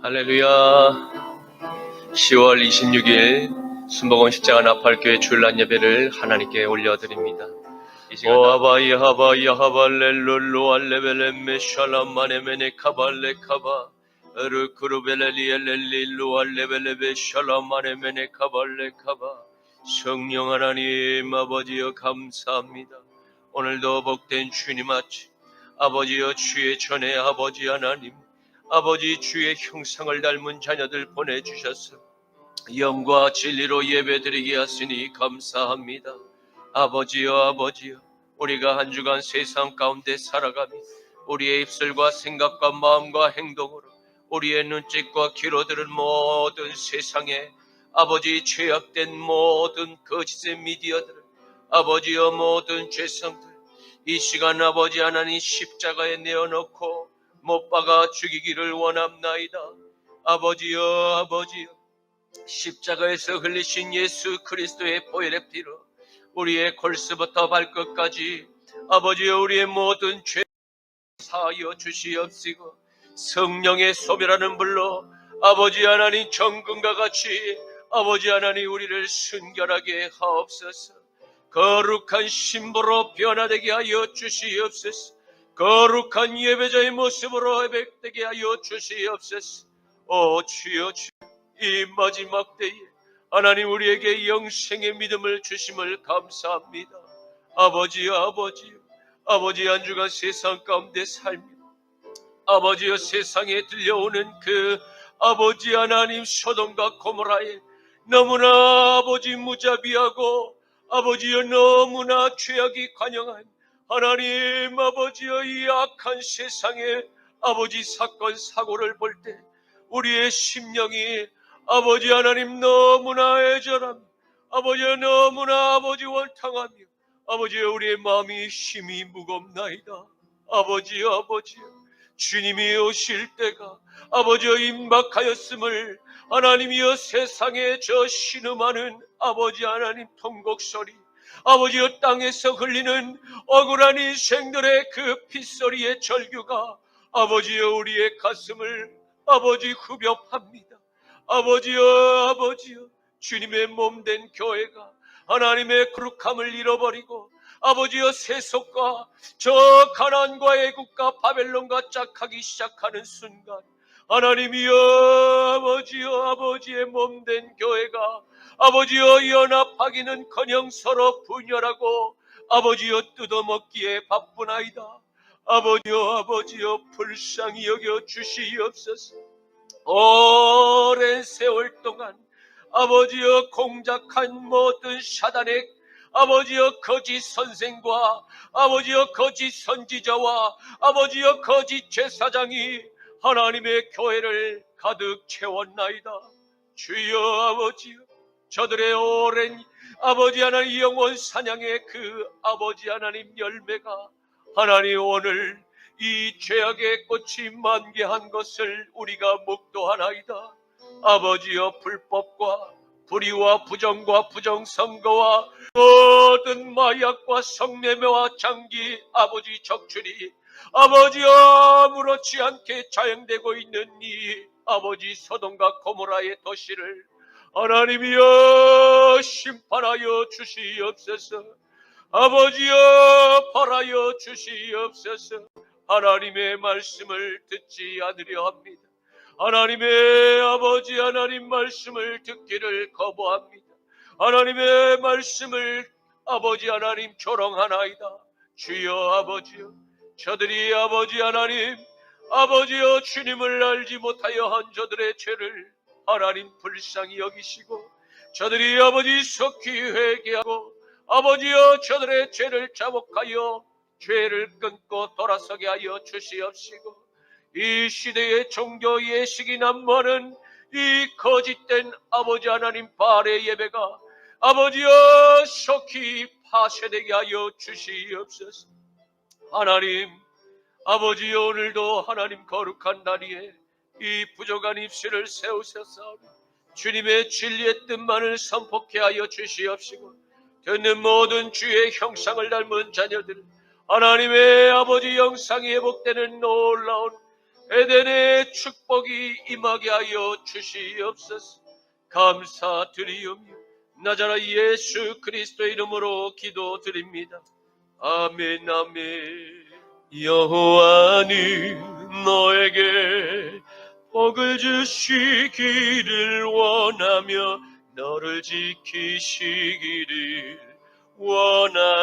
할렐루야. 10월 26일 순복음 십자가 나팔교회 주일날 예배를 하나님께 올려드립니다. 오 아바이 하바이 하발렐룰루 알레벨레메 샬라마네메네 카발레 카바 에르크루벨레리엘렐릴루 알레벨레베 샬라마네메네 카발레 카바. 성령 하나님 아버지여 감사합니다. 오늘도 복된 주님 아버지여 주의 전에 아버지 하나님 아버지 주의 형상을 닮은 자녀들 보내주셔서 영과 진리로 예배드리게 하시니 감사합니다. 아버지여 우리가 한 주간 세상 가운데 살아가며 우리의 입술과 생각과 마음과 행동으로 우리의 눈짓과 귀로 들은 모든 세상에 아버지 죄악된 모든 거짓의 미디어들을 아버지여 모든 죄성들 이 시간 아버지 하나님 십자가에 내어놓고 못 박아 죽이기를 원합나이다. 아버지여 십자가에서 흘리신 예수 그리스도의 보혈의 피로 우리의 골수부터 발끝까지 아버지여 우리의 모든 죄 사하여 주시옵시고 성령의 소멸하는 불로 아버지 하나님 정금과 같이 아버지 하나님 우리를 순결하게 하옵소서. 거룩한 신부로 변화되게 하여 주시옵소서. 거룩한 예배자의 모습으로 회복되게 하여 주시옵소서. 오 주여 이 마지막 때에 하나님 우리에게 영생의 믿음을 주심을 감사합니다. 아버지여 아버지 한 주간 세상 가운데 살며 아버지여 세상에 들려오는 그 아버지 하나님 소돔과 고모라에 너무나 아버지 무자비하고 아버지여 너무나 죄악이 관영한 하나님 아버지여 이 악한 세상에 아버지 사건 사고를 볼 때 우리의 심령이 아버지 하나님 너무나 애절하며 아버지여 너무나 아버지 원탕하며 아버지여 우리의 마음이 심히 무겁나이다. 아버지여 주님이 오실 때가 아버지여 임박하였음을 하나님이여 세상에 저 신음하는 아버지 하나님 통곡소리 아버지여 땅에서 흘리는 억울한 인생들의 그 핏소리의 절규가 아버지여 우리의 가슴을 아버지 후벼팝니다. 아버지여 주님의 몸된 교회가 하나님의 거룩함을 잃어버리고 아버지여 세속과 저 가나안과 애국과 바벨론과 짝하기 시작하는 순간 하나님이여 아버지의 몸된 교회가 아버지여 연합하기는커녕 서로 분열하고 아버지여 뜯어먹기에 바쁘나이다. 아버지여 불쌍히 여겨 주시옵소서. 오랜 세월 동안 아버지여 공작한 모든 사단의 아버지여 거짓 선생과 아버지여 거짓 선지자와 아버지여 거짓 제사장이 하나님의 교회를 가득 채웠나이다. 주여 아버지여 저들의 오랜 아버지 하나님 영원 사냥의 그 아버지 하나님 열매가 하나님 오늘 이 죄악의 꽃이 만개한 것을 우리가 목도하나이다. 아버지여 불법과 불의와 부정과 부정선거와 모든 마약과 성매매와 장기 아버지 적출이 아버지여 아무렇지 않게 자행되고 있는 이 아버지 소돔과 고모라의 도시를 하나님이여 심판하여 주시옵소서. 아버지여 벌하여 주시옵소서. 하나님의 말씀을 듣지 않으려 합니다. 하나님의 아버지 하나님 말씀을 듣기를 거부합니다. 하나님의 말씀을 아버지 하나님 조롱하나이다. 주여 아버지여 저들이 아버지 하나님 아버지여 주님을 알지 못하여 한 저들의 죄를 하나님 불쌍히 여기시고 저들이 아버지 속히 회개하고 아버지여 저들의 죄를 자복하여 죄를 끊고 돌아서게 하여 주시옵시고 이 시대의 종교 예식이 난무하는 이 거짓된 아버지 하나님 바알의 예배가 아버지여 속히 파쇄되게 하여 주시옵소서. 하나님 아버지여 오늘도 하나님 거룩한 날이에 이 부족한 입술을 세우셔서 주님의 진리의 뜻만을 선포케 하여 주시옵시고 듣는 모든 주의 형상을 닮은 자녀들 하나님의 아버지 영상이 회복되는 놀라운 에덴의 축복이 임하게 하여 주시옵소서. 감사드리오며 나자라 예수 그리스도의 이름으로 기도드립니다. 아멘 아멘. 여호와는 너에게 복을 주시기를 원하며 너를 지키시기를 원하시며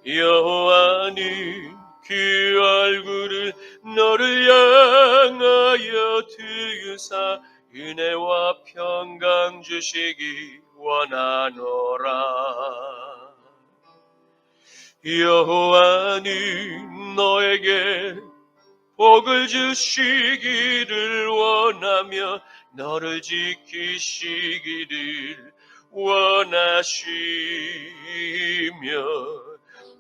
여호와는 그 얼굴을 너를 향하여 드사 은혜와 평강 주시기 원하노라. 여호와는 너에게 복을 주시기를 원하며 너를 지키시기를 원하시며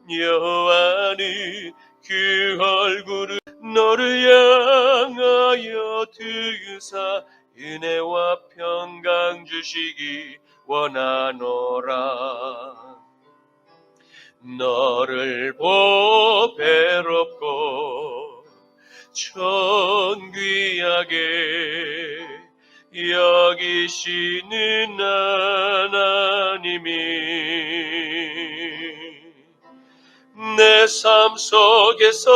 여호와는 그 얼굴을 너를 향하여 드사 은혜와 평강 주시기 원하노라. 너를 보배롭고 존귀하게 여기시는 하나님이 내 삶 속에서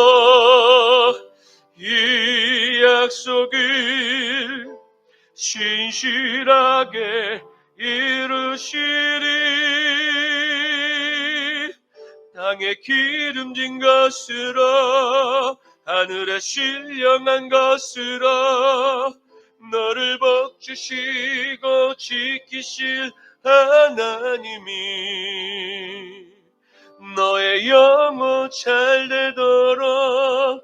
이 약속을 신실하게 이루시리. 땅에 기름진 것으로 하늘에 신령한 것으로 너를 복주시고 지키실 하나님이 너의 영혼 잘 되도록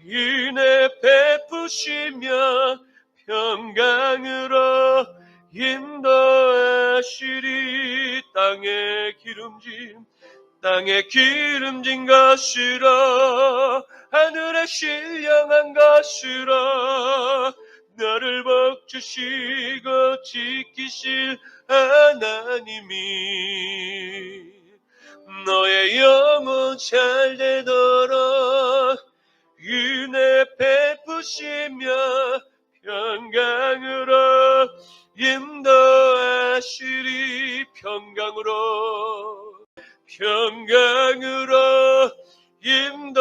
은혜 베푸시며 평강으로 인도하시리. 땅에 기름진 것으로 하늘에 신령한 것으로 너를 복주시고 지키실 하나님이 너의 영혼 잘 되도록 은혜 베푸시며 평강으로 인도하시리. 평강으로 인도하시리.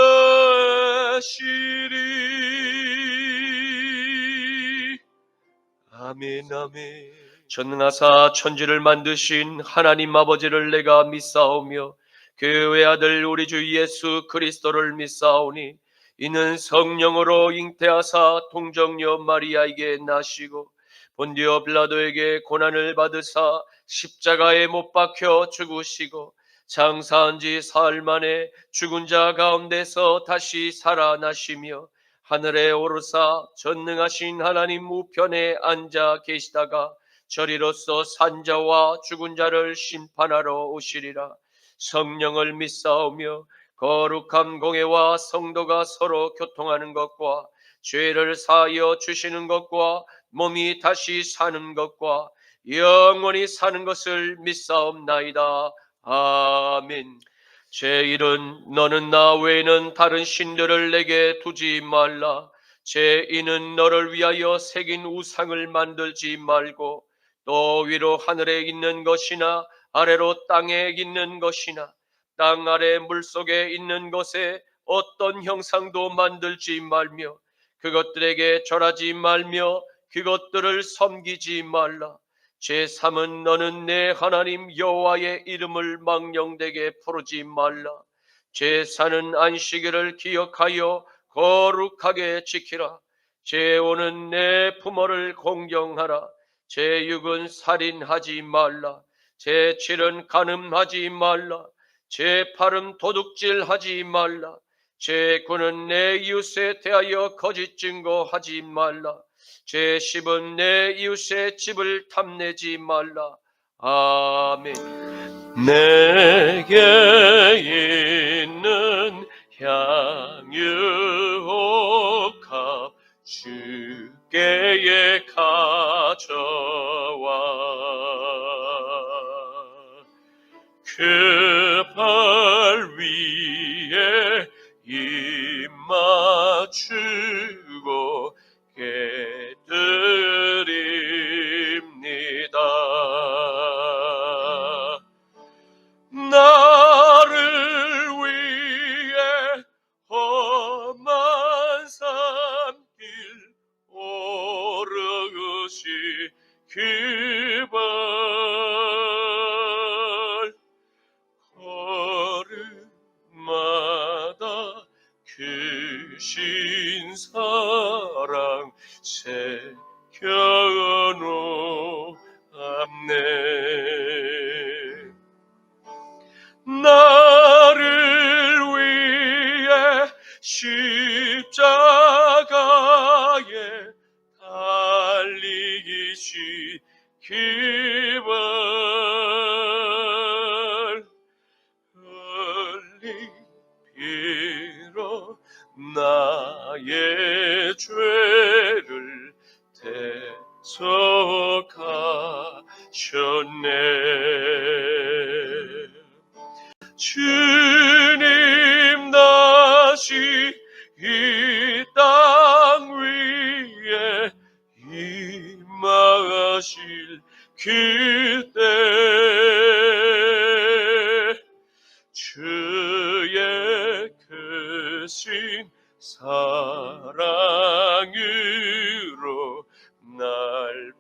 아멘 아멘. 전능하사 천지를 만드신 하나님 아버지를 내가 믿사오며 그 외아들 우리 주 예수 그리스도를 믿사오니 이는 성령으로 잉태하사 동정녀 마리아에게 나시고 본디오 빌라도에게 고난을 받으사 십자가에 못 박혀 죽으시고 장사한 지 사흘 만에 죽은 자 가운데서 다시 살아나시며 하늘에 오르사 전능하신 하나님 우편에 앉아 계시다가 저리로서 산자와 죽은 자를 심판하러 오시리라. 성령을 믿사오며 거룩한 공회와 성도가 서로 교통하는 것과 죄를 사하여 주시는 것과 몸이 다시 사는 것과 영원히 사는 것을 믿사옵나이다. 아멘. 제1은 너는 나 외에는 다른 신들을 내게 두지 말라. 제2는 너를 위하여 새긴 우상을 만들지 말고 또 위로 하늘에 있는 것이나 아래로 땅에 있는 것이나 땅 아래 물속에 있는 것에 어떤 형상도 만들지 말며 그것들에게 절하지 말며 그것들을 섬기지 말라. 제3은 너는 내 하나님 여호와의 이름을 망령되게 부르지 말라. 제4는 안식일을 기억하여 거룩하게 지키라. 제5는 내 부모를 공경하라. 제6은 살인하지 말라. 제7은 간음하지 말라. 제8은 도둑질하지 말라. 제9는 내 이웃에 대하여 거짓 증거하지 말라. 제10은 내 이웃의 집을 탐내지 말라. 아멘. 내게 있는 향유옥합 주께에 가져와 그 발 위에 주신 사랑 새겨놓았네. 나를 위해 십자가에 달리신 기발 흘리 빌어 나의 죄를 대속하셨네. 주님 다시 이 땅 위에 임하실 그때 주의 크신 사랑으로 날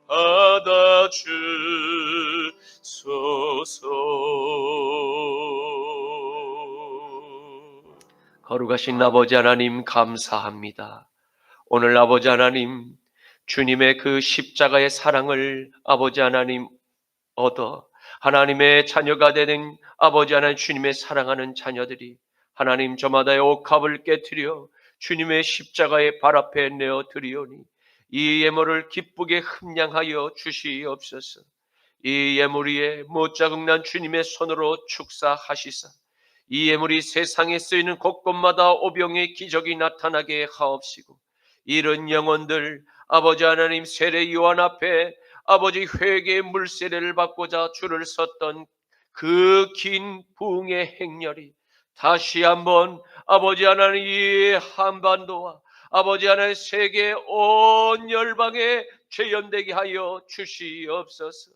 받아주소서. 거룩하신 아버지 하나님 감사합니다. 오늘 아버지 하나님 주님의 그 십자가의 사랑을 아버지 하나님 얻어 하나님의 자녀가 되는 아버지 하나님 주님의 사랑하는 자녀들이 하나님 저마다의 옥합을 깨트려 주님의 십자가의 발 앞에 내어 드리오니 이 예물을 기쁘게 흠량하여 주시옵소서. 이 예물 위에 못자국난 주님의 손으로 축사하시사 이 예물이 세상에 쓰이는 곳곳마다 오병의 기적이 나타나게 하옵시고 이런 영혼들 아버지 하나님 세례 요한 앞에 아버지 회개의 물세례를 받고자 줄을 섰던 그 긴 부흥의 행렬이 다시 한번 아버지 하나님 이 한반도와 아버지 하나님 세계 온 열방에 재현되게 하여 주시옵소서.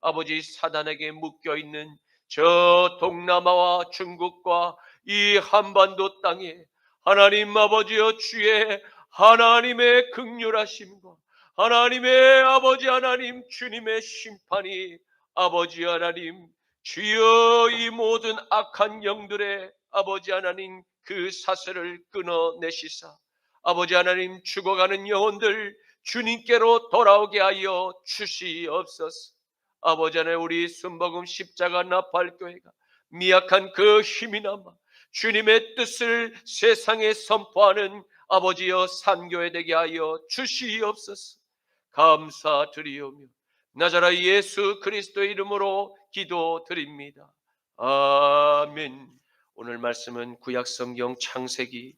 아버지 사단에게 묶여있는 저 동남아와 중국과 이 한반도 땅에 하나님 아버지여 주의 하나님의 긍휼하심과 하나님의 아버지 하나님 주님의 심판이 아버지 하나님 주여 이 모든 악한 영들의 아버지 하나님 그 사슬을 끊어내시사 아버지 하나님 죽어가는 영혼들 주님께로 돌아오게 하여 주시옵소서. 아버지 하나님 우리 순복음 십자가 나팔교회가 미약한 그 힘이 남아 주님의 뜻을 세상에 선포하는 아버지여 산교회 되게 하여 주시옵소서. 감사드리오며 나자라 예수 그리스도의 이름으로 기도드립니다. 아멘. 오늘 말씀은 구약성경 창세기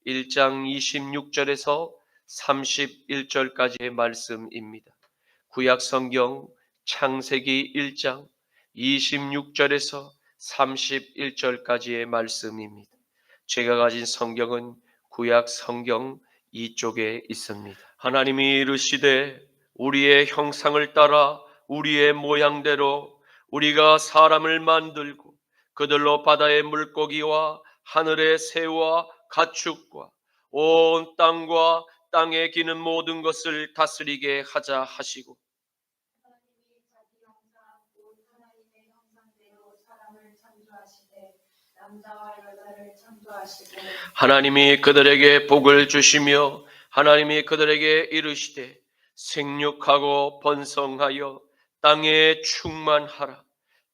1장 26절에서 31절까지의 말씀입니다. 구약성경 창세기 1장 26절에서 31절까지의 말씀입니다. 제가 가진 성경은 구약 성경 이쪽에 있습니다. 하나님이 이르시되 우리의 형상을 따라 우리의 모양대로 우리가 사람을 만들고 그들로 바다의 물고기와 하늘의 새와 가축과 온 땅과 땅에 기는 모든 것을 다스리게 하자 하시고 하나님이 그들에게 복을 주시며 하나님이 그들에게 이르시되 생육하고 번성하여 땅에 충만하라.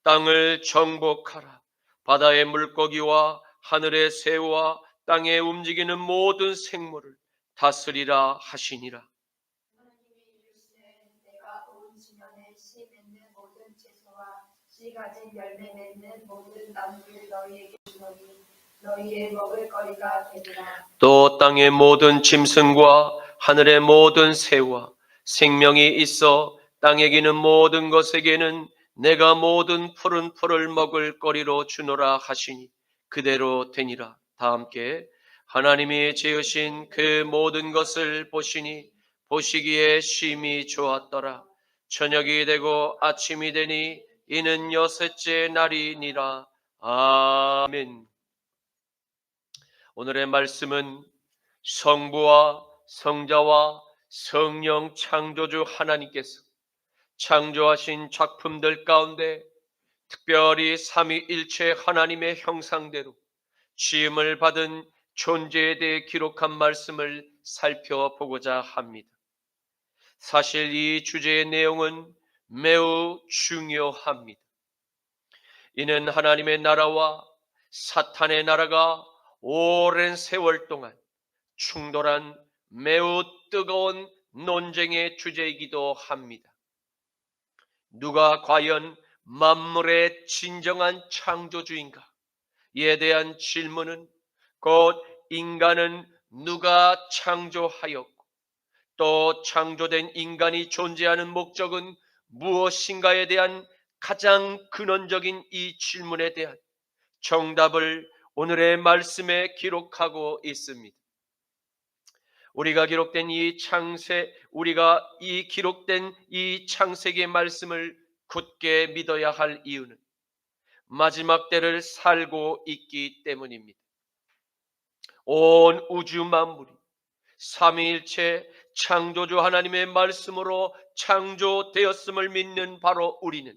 땅을 정복하라. 바다의 물고기와 하늘의 새와 땅에 움직이는 모든 생물을 다스리라 하시니라. 내가 온 지면에 씨 맺는 모든 채소와 씨 가진 열매 맺는 모든 나무를 너희에게 주노니 너희의 먹을 거리가 되리라. 또 땅의 모든 짐승과 하늘의 모든 새와 생명이 있어 땅에 기는 모든 것에게는 내가 모든 푸른 풀을 먹을 거리로 주노라 하시니 그대로 되니라. 다 함께 하나님이 지으신 그 모든 것을 보시니 보시기에 심히 좋았더라. 저녁이 되고 아침이 되니 이는 여섯째 날이니라. 아멘. 오늘의 말씀은 성부와 성자와 성령 창조주 하나님께서 창조하신 작품들 가운데 특별히 삼위일체 하나님의 형상대로 지음을 받은 존재에 대해 기록한 말씀을 살펴보고자 합니다. 사실 이 주제의 내용은 매우 중요합니다. 이는 하나님의 나라와 사탄의 나라가 오랜 세월 동안 충돌한 매우 뜨거운 논쟁의 주제이기도 합니다. 누가 과연 만물의 진정한 창조주인가? 이에 대한 질문은 곧 인간은 누가 창조하였고 또 창조된 인간이 존재하는 목적은 무엇인가에 대한 가장 근원적인 이 질문에 대한 정답을 오늘의 말씀에 기록하고 있습니다. 우리가 기록된 이 창세기의 말씀을 굳게 믿어야 할 이유는 마지막 때를 살고 있기 때문입니다. 온 우주 만물이 삼위일체 창조주 하나님의 말씀으로 창조되었음을 믿는 바로 우리는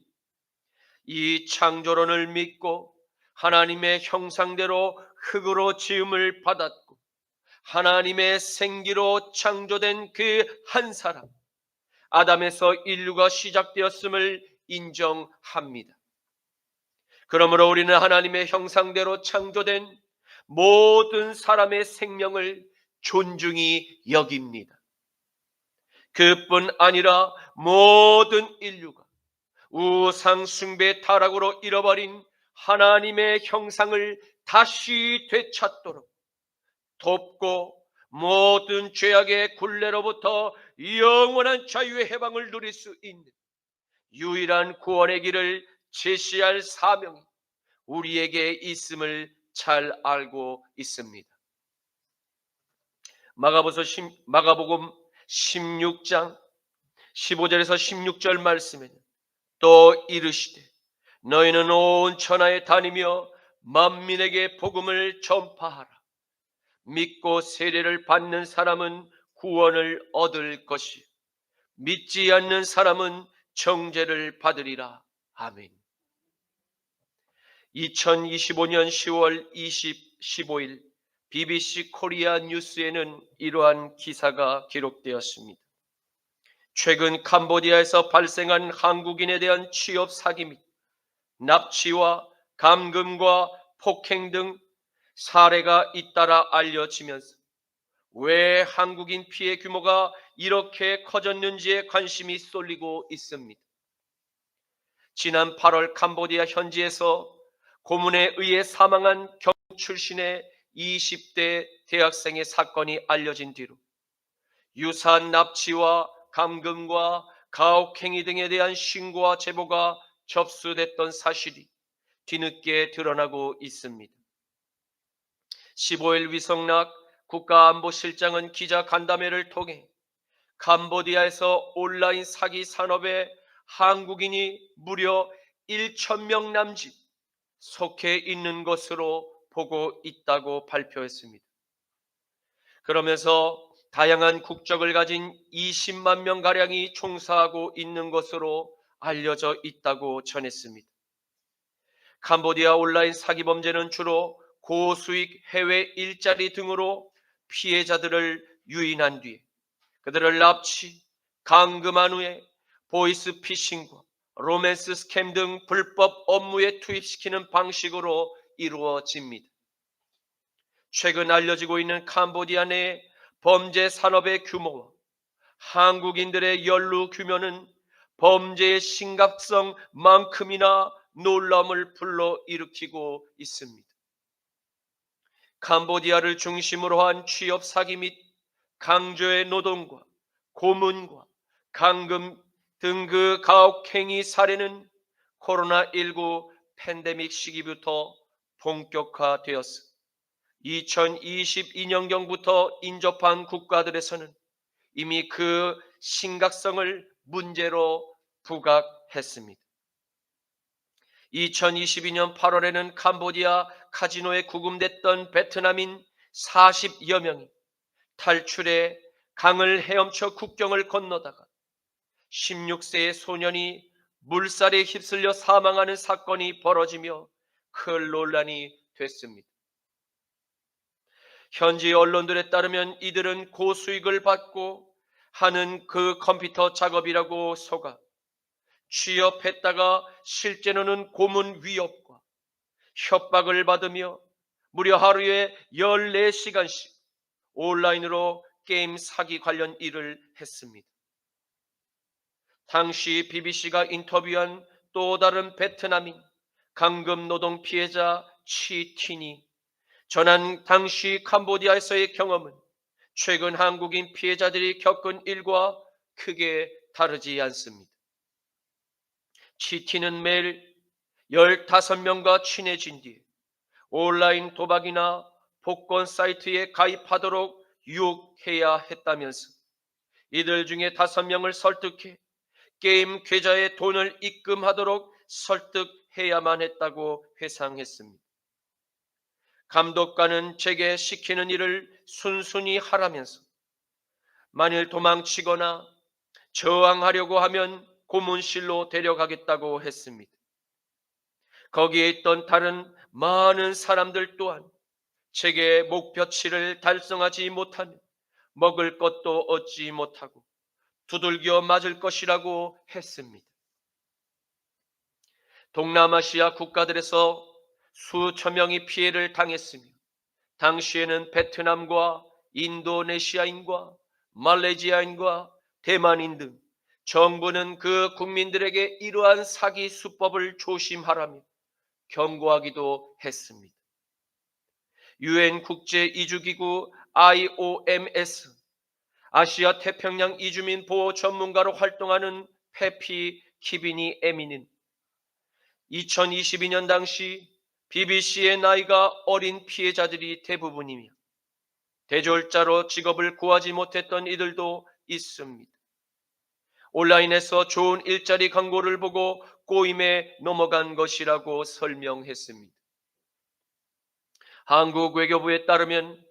이 창조론을 믿고 하나님의 형상대로 흙으로 지음을 받았고 하나님의 생기로 창조된 그 한 사람 아담에서 인류가 시작되었음을 인정합니다. 그러므로 우리는 하나님의 형상대로 창조된 모든 사람의 생명을 존중히 여깁니다. 그뿐 아니라 모든 인류가 우상 숭배 타락으로 잃어버린 하나님의 형상을 다시 되찾도록 돕고 모든 죄악의 굴레로부터 영원한 자유의 해방을 누릴 수 있는 유일한 구원의 길을 제시할 사명이 우리에게 있음을 잘 알고 있습니다. 마가복음 16장 15절에서 16절 말씀에는 또 이르시되 너희는 온 천하에 다니며 만민에게 복음을 전파하라. 믿고 세례를 받는 사람은 구원을 얻을 것이 믿지 않는 사람은 정죄를 받으리라. 아멘. 2025년 10월 15일 BBC 코리아 뉴스에는 이러한 기사가 기록되었습니다. 최근 캄보디아에서 발생한 한국인에 대한 취업 사기 및 납치와 감금과 폭행 등 사례가 잇따라 알려지면서 왜 한국인 피해 규모가 이렇게 커졌는지에 관심이 쏠리고 있습니다. 지난 8월 캄보디아 현지에서 고문에 의해 사망한 경북 출신의 20대 대학생의 사건이 알려진 뒤로 유사한 납치와 감금과 가혹행위 등에 대한 신고와 제보가 접수됐던 사실이 뒤늦게 드러나고 있습니다. 15일 위성락 국가안보실장은 기자 간담회를 통해 캄보디아에서 온라인 사기 산업에 한국인이 무려 1,000명 남짓 속해 있는 것으로 보고 있다고 발표했습니다. 그러면서 다양한 국적을 가진 20만 명가량이 종사하고 있는 것으로 알려져 있다고 전했습니다. 캄보디아 온라인 사기 범죄는 주로 고수익 해외 일자리 등으로 피해자들을 유인한 뒤에 그들을 납치, 감금한 후에 보이스 피싱과 로맨스 스캠 등 불법 업무에 투입시키는 방식으로 이루어집니다. 최근 알려지고 있는 캄보디아 내 범죄 산업의 규모와 한국인들의 연루 규모는 범죄의 심각성만큼이나 놀라움을 불러일으키고 있습니다. 캄보디아를 중심으로 한 취업 사기 및 강조의 노동과 고문과 감금 등 그 가혹행위 사례는 코로나19 팬데믹 시기부터 본격화되었어 2022년경부터 인접한 국가들에서는 이미 그 심각성을 문제로 부각했습니다. 2022년 8월에는 캄보디아 카지노에 구금됐던 베트남인 40여 명이 탈출해 강을 헤엄쳐 국경을 건너다가 16세의 소년이 물살에 휩쓸려 사망하는 사건이 벌어지며 큰 논란이 됐습니다. 현지 언론들에 따르면 이들은 고수익을 받고 하는 그 컴퓨터 작업이라고 속아 취업했다가 실제로는 고문 위협과 협박을 받으며 무려 하루에 14시간씩 온라인으로 게임 사기 관련 일을 했습니다. 당시 BBC가 인터뷰한 또 다른 베트남인 강금 노동 피해자 치틴이 전한 당시 캄보디아에서의 경험은 최근 한국인 피해자들이 겪은 일과 크게 다르지 않습니다. 치틴은 매일 15명과 친해진 뒤에 온라인 도박이나 복권 사이트에 가입하도록 유혹해야 했다면서 이들 중에 5명을 설득해 게임 계좌에 돈을 입금하도록 설득해야만 했다고 회상했습니다. 감독관은 제게 시키는 일을 순순히 하라면서 만일 도망치거나 저항하려고 하면 고문실로 데려가겠다고 했습니다. 거기에 있던 다른 많은 사람들 또한 제게 목표치를 달성하지 못하면 먹을 것도 얻지 못하고 두들겨 맞을 것이라고 했습니다. 동남아시아 국가들에서 수천 명이 피해를 당했으며 당시에는 베트남과 인도네시아인과 말레이시아인과 대만인 등 정부는 그 국민들에게 이러한 사기 수법을 조심하라며 경고하기도 했습니다. 유엔 국제 이주기구 IOMS 아시아 태평양 이주민 보호 전문가로 활동하는 페피 키비니 에미는 2022년 당시 BBC의 나이가 어린 피해자들이 대부분이며 대졸자로 직업을 구하지 못했던 이들도 있습니다. 온라인에서 좋은 일자리 광고를 보고 꼬임에 넘어간 것이라고 설명했습니다. 한국 외교부에 따르면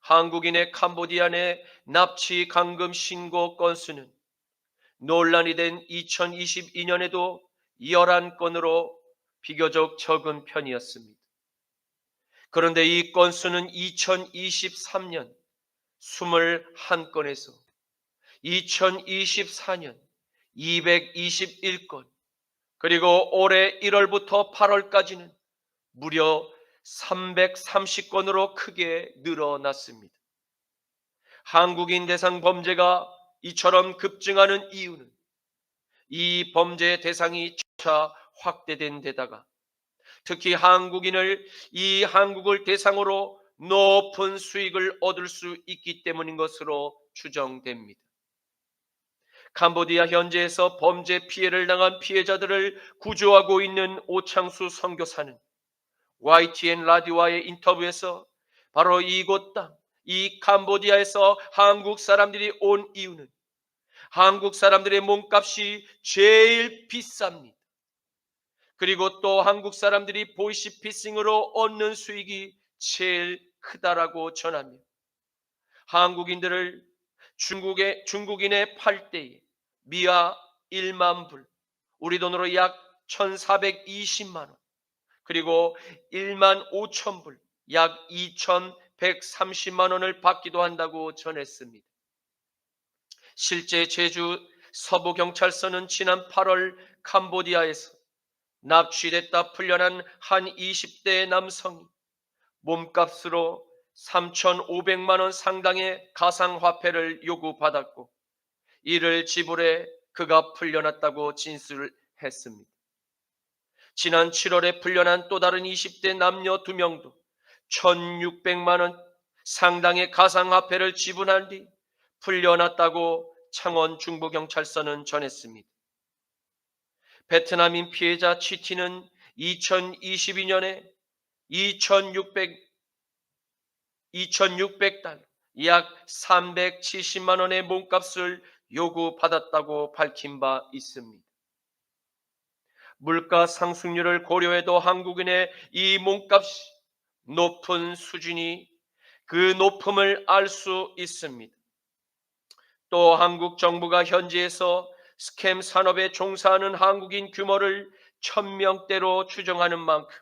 한국인의 캄보디아 내 납치 감금 신고 건수는 논란이 된 2022년에도 11건으로 비교적 적은 편이었습니다. 그런데 이 건수는 2023년 21건에서 2024년 221건, 그리고 올해 1월부터 8월까지는 무려 330건으로 크게 늘어났습니다. 한국인 대상 범죄가 이처럼 급증하는 이유는 이 범죄 대상이 점차 확대된 데다가 특히 한국을 대상으로 높은 수익을 얻을 수 있기 때문인 것으로 추정됩니다. 캄보디아 현지에서 범죄 피해를 당한 피해자들을 구조하고 있는 오창수 선교사는 YTN 라디오와의 인터뷰에서 바로 이곳 땅, 이 캄보디아에서 한국 사람들이 온 이유는 한국 사람들의 몸값이 제일 비쌉니다. 그리고 또 한국 사람들이 보이시피싱으로 얻는 수익이 제일 크다라고 전하며 한국인들을 중국인의 팔 때에 미아 1만 불, 우리 돈으로 약 1,420만 원, 그리고 1만 5천 불, 약 2,130만 원을 받기도 한다고 전했습니다. 실제 제주 서부경찰서는 지난 8월 캄보디아에서 납치됐다 풀려난 한 20대 남성이 몸값으로 3,500만 원 상당의 가상화폐를 요구받았고 이를 지불해 그가 풀려났다고 진술했습니다. 지난 7월에 풀려난 또 다른 20대 남녀 2명도 1,600만 원 상당의 가상화폐를 지불한 뒤 풀려났다고 창원 중부경찰서는 전했습니다. 베트남인 피해자 치티는 2022년에 2,600달러, 약 370만 원의 몸값을 요구받았다고 밝힌 바 있습니다. 물가 상승률을 고려해도 한국인의 이 몸값이 높은 수준이 그 높음을 알 수 있습니다. 또 한국 정부가 현지에서 스캠 산업에 종사하는 한국인 규모를 1,000명대로 추정하는 만큼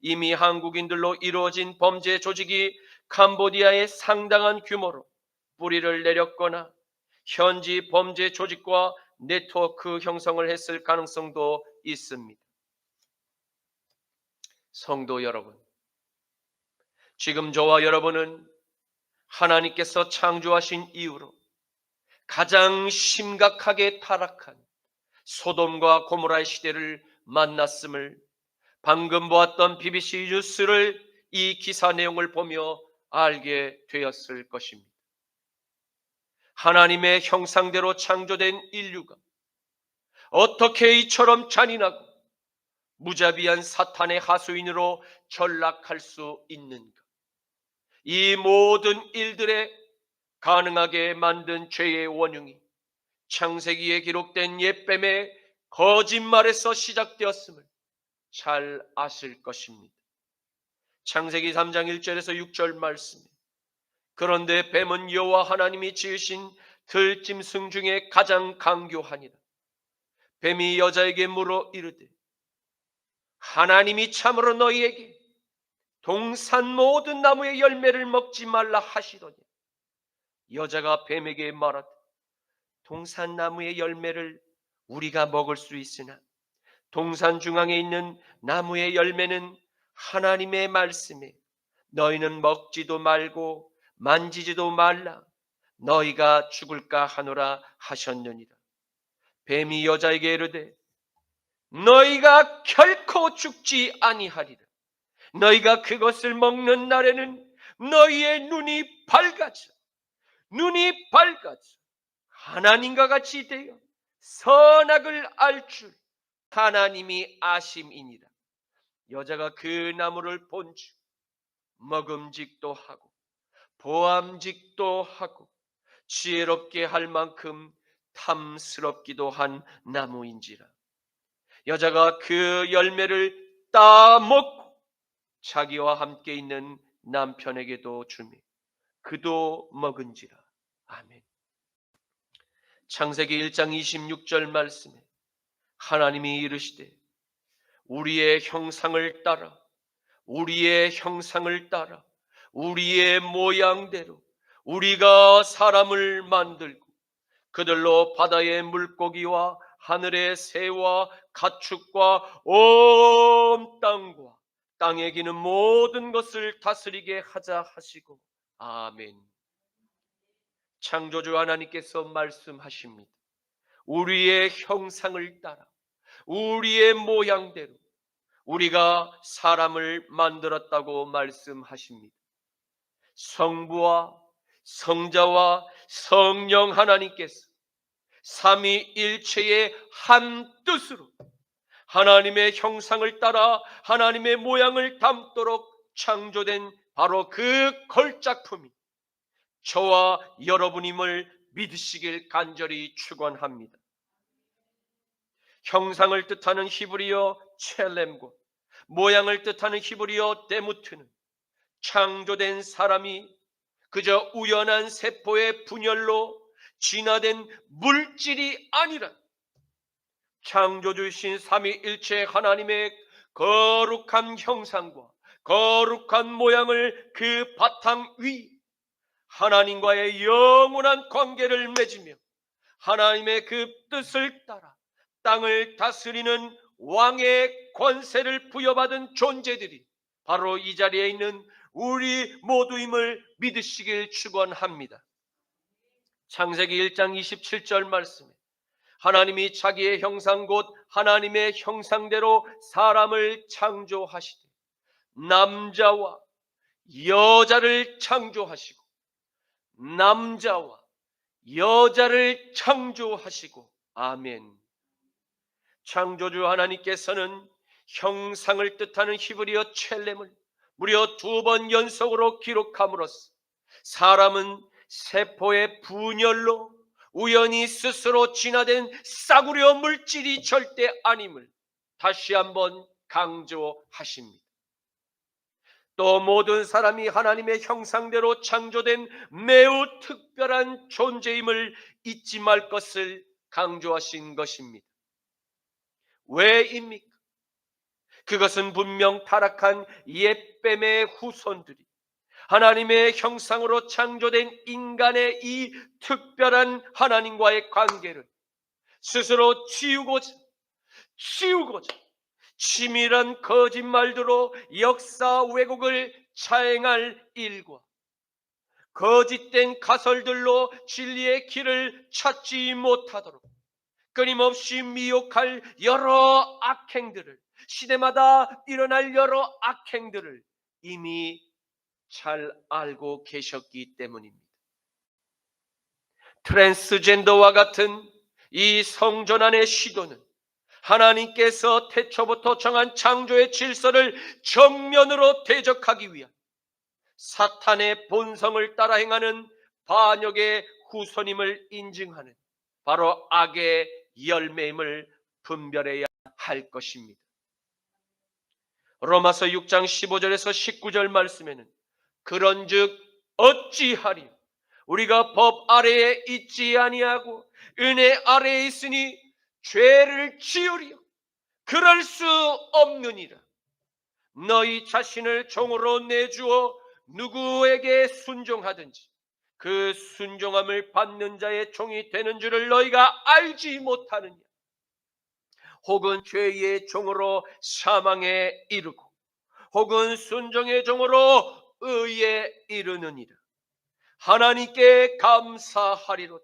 이미 한국인들로 이루어진 범죄 조직이 캄보디아에 상당한 규모로 뿌리를 내렸거나 현지 범죄 조직과 네트워크 형성을 했을 가능성도 있습니다. 성도 여러분, 지금 저와 여러분은 하나님께서 창조하신 이후로 가장 심각하게 타락한 소돔과 고모라의 시대를 만났음을 방금 보았던 BBC 뉴스를 이 기사 내용을 보며 알게 되었을 것입니다. 하나님의 형상대로 창조된 인류가 어떻게 이처럼 잔인하고 무자비한 사탄의 하수인으로 전락할 수 있는가? 이 모든 일들에 가능하게 만든 죄의 원흉이 창세기에 기록된 옛뱀의 거짓말에서 시작되었음을 잘 아실 것입니다. 창세기 3장 1절에서 6절 말씀에 그런데 뱀은 여호와 하나님이 지으신 들짐승 중에 가장 강교하니라. 뱀이 여자에게 물어 이르되 하나님이 참으로 너희에게 동산 모든 나무의 열매를 먹지 말라 하시더니 여자가 뱀에게 말하되 동산 나무의 열매를 우리가 먹을 수 있으나 동산 중앙에 있는 나무의 열매는 하나님의 말씀에 너희는 먹지도 말고 만지지도 말라 너희가 죽을까 하노라 하셨느니라. 뱀이 여자에게 이르되 너희가 결코 죽지 아니하리라. 너희가 그것을 먹는 날에는 너희의 눈이 밝아져 하나님과 같이 되어 선악을 알 줄 하나님이 아심이니라. 여자가 그 나무를 본즉 먹음직도 하고 보암직도 하고 지혜롭게 할 만큼 탐스럽기도 한 나무인지라. 여자가 그 열매를 따먹고 자기와 함께 있는 남편에게도 주며 그도 먹은지라. 아멘. 창세기 1장 26절 말씀에 하나님이 이르시되 우리의 형상을 따라 우리의 모양대로 우리가 사람을 만들고 그들로 바다의 물고기와 하늘의 새와 가축과 온 땅과 땅에 기는 모든 것을 다스리게 하자 하시고 아멘. 창조주 하나님께서 말씀하십니다. 우리의 형상을 따라 우리의 모양대로 우리가 사람을 만들었다고 말씀하십니다. 성부와 성자와 성령 하나님께서 삼위일체의 한 뜻으로 하나님의 형상을 따라 하나님의 모양을 담도록 창조된 바로 그 걸작품이 저와 여러분임을 믿으시길 간절히 축원합니다. 형상을 뜻하는 히브리어 첼렘과 모양을 뜻하는 히브리어 데무트는 창조된 사람이 그저 우연한 세포의 분열로 진화된 물질이 아니라 창조주신 삼위일체 하나님의 거룩한 형상과 거룩한 모양을 그 바탕 위 하나님과의 영원한 관계를 맺으며 하나님의 그 뜻을 따라 땅을 다스리는 왕의 권세를 부여받은 존재들이 바로 이 자리에 있는 우리 모두임을 믿으시길 축원합니다. 창세기 1장 27절 말씀에 하나님이 자기의 형상 곧 하나님의 형상대로 사람을 창조하시되 남자와 여자를 창조하시고 아멘. 창조주 하나님께서는 형상을 뜻하는 히브리어 첼렘을 무려 2번 연속으로 기록함으로써 사람은 세포의 분열로 우연히 스스로 진화된 싸구려 물질이 절대 아님을 다시 한번 강조하십니다. 또 모든 사람이 하나님의 형상대로 창조된 매우 특별한 존재임을 잊지 말 것을 강조하신 것입니다. 왜입니까? 그것은 분명 타락한 옛뱀의 후손들이 하나님의 형상으로 창조된 인간의 이 특별한 하나님과의 관계를 스스로 지우고자 치밀한 거짓말들로 역사 왜곡을 자행할 일과 거짓된 가설들로 진리의 길을 찾지 못하도록 끊임없이 미혹할 여러 악행들을, 시대마다 일어날 여러 악행들을 이미 잘 알고 계셨기 때문입니다. 트랜스젠더와 같은 이 성전환의 시도는 하나님께서 태초부터 정한 창조의 질서를 정면으로 대적하기 위한 사탄의 본성을 따라 행하는 반역의 후손임을 인증하는 바로 악의 열매임을 분별해야 할 것입니다. 로마서 6장 15절에서 19절 말씀에는 그런즉 어찌하리 우리가 법 아래에 있지 아니하고 은혜 아래에 있으니 죄를 지으리요 그럴 수 없느니라. 너희 자신을 종으로 내주어 누구에게 순종하든지 그 순종함을 받는 자의 종이 되는 줄을 너희가 알지 못하느냐. 혹은 죄의 종으로 사망에 이르고 혹은 순종의 종으로 의에 이르느니라. 하나님께 감사하리로다.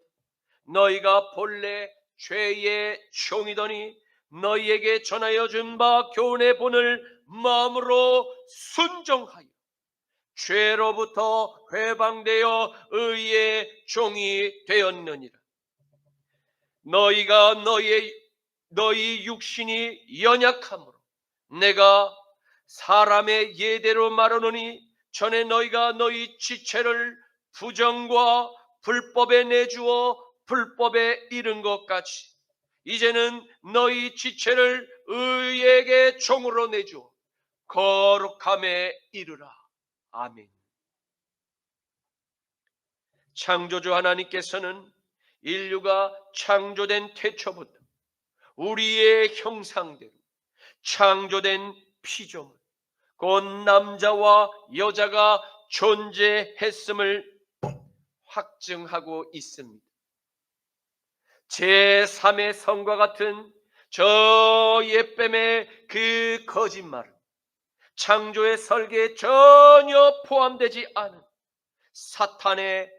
너희가 본래 죄의 종이더니 너희에게 전하여 준 바 교훈의 본을 마음으로 순종하여 죄로부터 회방되어 의의 종이 되었느니라. 너희가 너희 육신이 연약함으로 내가 사람의 예대로 말하노니 전에 너희가 너희 지체를 부정과 불법에 내주어 불법에 이른 것 같이 이제는 너희 지체를 의에게 종으로 내주어 거룩함에 이르라. 아멘. 창조주 하나님께서는 인류가 창조된 태초부터 우리의 형상대로 창조된 피조물 곧 남자와 여자가 존재했음을 확증하고 있습니다. 제3의 성과 같은 저 옛뱀의 그 거짓말은 창조의 설계에 전혀 포함되지 않은 사탄의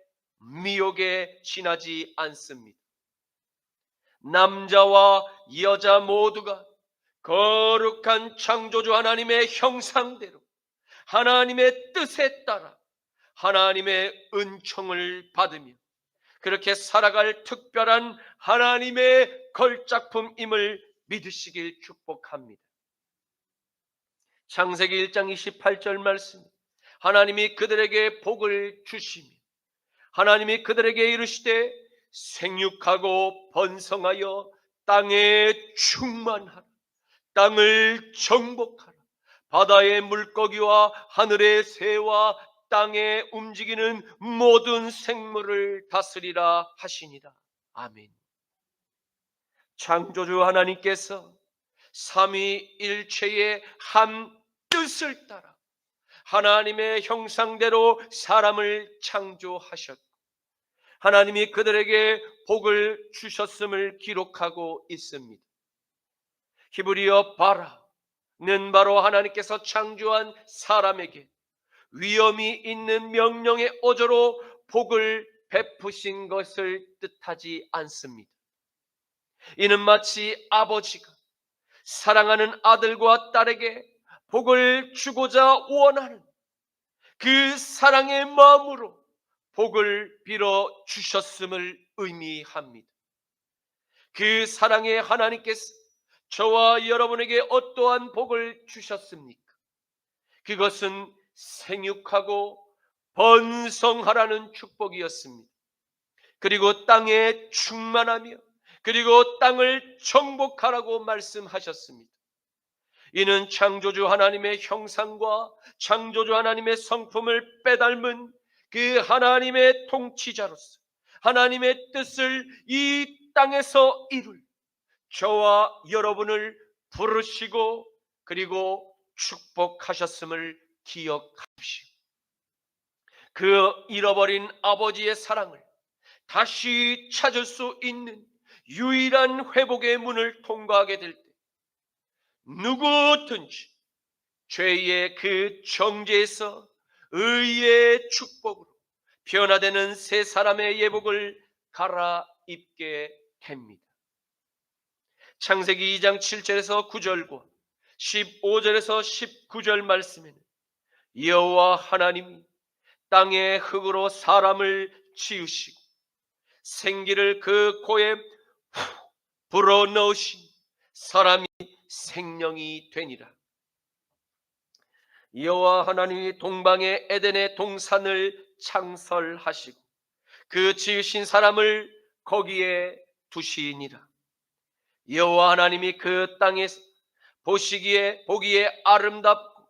미혹에 지나지 않습니다. 남자와 여자 모두가 거룩한 창조주 하나님의 형상대로 하나님의 뜻에 따라 하나님의 은총을 받으며 그렇게 살아갈 특별한 하나님의 걸작품임을 믿으시길 축복합니다. 창세기 1장 28절 말씀, 하나님이 그들에게 복을 주시며 하나님이 그들에게 이르시되 생육하고 번성하여 땅에 충만하라. 땅을 정복하라. 바다의 물고기와 하늘의 새와 땅에 움직이는 모든 생물을 다스리라 하시니라. 아멘. 창조주 하나님께서 삼위일체의 한 뜻을 따라 하나님의 형상대로 사람을 창조하셨고 하나님이 그들에게 복을 주셨음을 기록하고 있습니다. 히브리어 바라는 바로 하나님께서 창조한 사람에게 위엄이 있는 명령의 어조로 복을 베푸신 것을 뜻하지 않습니다. 이는 마치 아버지가 사랑하는 아들과 딸에게 복을 주고자 원하는 그 사랑의 마음으로 복을 빌어 주셨음을 의미합니다. 그 사랑의 하나님께서 저와 여러분에게 어떠한 복을 주셨습니까? 그것은 생육하고 번성하라는 축복이었습니다. 그리고 땅에 충만하며 그리고 땅을 정복하라고 말씀하셨습니다. 이는 창조주 하나님의 형상과 창조주 하나님의 성품을 빼닮은 그 하나님의 통치자로서 하나님의 뜻을 이 땅에서 이룰 저와 여러분을 부르시고 그리고 축복하셨음을 기억하십시오. 그 잃어버린 아버지의 사랑을 다시 찾을 수 있는 유일한 회복의 문을 통과하게 될 때 누구든지 죄의 그 정죄에서 의의 축복으로 변화되는 새 사람의 예복을 갈아입게 됩니다. 창세기 2장 7절에서 9절과 15절에서 19절 말씀에는 여호와 하나님이 땅의 흙으로 사람을 지으시고 생기를 그 코에 불어넣으시니 사람이 생명이 되니라. 여호와 하나님이 동방의 에덴의 동산을 창설하시고 그 지으신 사람을 거기에 두시니라. 여호와 하나님이 그 땅에 보기에 아름답고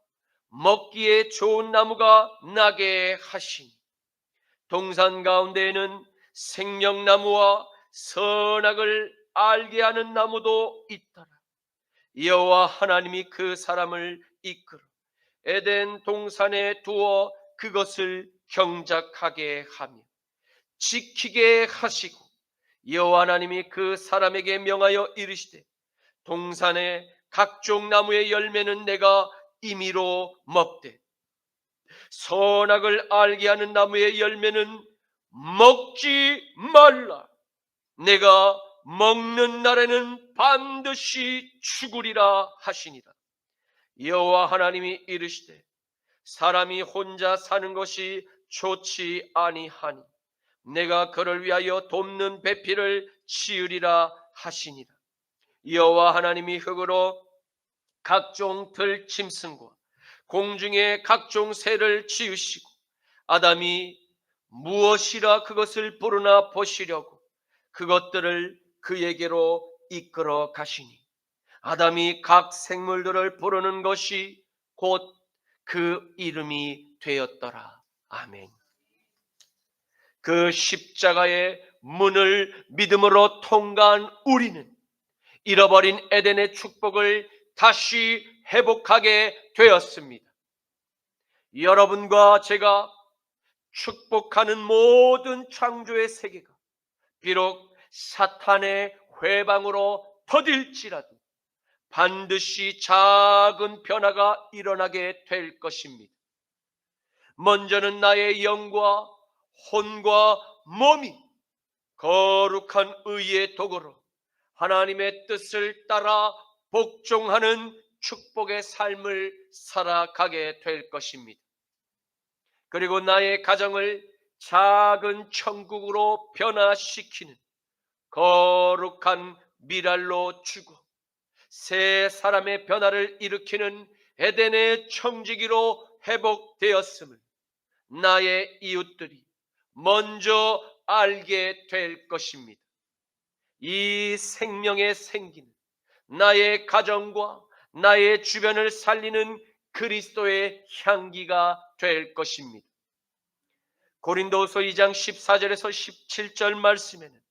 먹기에 좋은 나무가 나게 하시니 동산 가운데에는 생명나무와 선악을 알게 하는 나무도 있더라. 여호와 하나님이 그 사람을 이끌어 에덴 동산에 두어 그것을 경작하게 하며 지키게 하시고 여호와 하나님이 그 사람에게 명하여 이르시되 동산의 각종 나무의 열매는 내가 임의로 먹되 선악을 알게 하는 나무의 열매는 먹지 말라. 내가 먹는 날에는 반드시 죽으리라 하시니라. 여호와 하나님이 이르시되 사람이 혼자 사는 것이 좋지 아니하니 내가 그를 위하여 돕는 배필을 지으리라 하시니라. 여호와 하나님이 흙으로 각종 들짐승과 공중의 각종 새를 지으시고 아담이 무엇이라 그것을 부르나 보시려고 그것들을 그에게로 이끌어 가시니 아담이 각 생물들을 부르는 것이 곧 그 이름이 되었더라. 아멘. 그 십자가의 문을 믿음으로 통과한 우리는 잃어버린 에덴의 축복을 다시 회복하게 되었습니다. 여러분과 제가 축복하는 모든 창조의 세계가 비록 사탄의 회방으로 더딜지라도 반드시 작은 변화가 일어나게 될 것입니다. 먼저는 나의 영과 혼과 몸이 거룩한 의의 도구로 하나님의 뜻을 따라 복종하는 축복의 삶을 살아가게 될 것입니다. 그리고 나의 가정을 작은 천국으로 변화시키는 거룩한 미랄로 주고 새 사람의 변화를 일으키는 에덴의 청지기로 회복되었음을 나의 이웃들이 먼저 알게 될 것입니다. 이 생명의 생기는 나의 가정과 나의 주변을 살리는 그리스도의 향기가 될 것입니다. 고린도후서 2장 14절에서 17절 말씀에는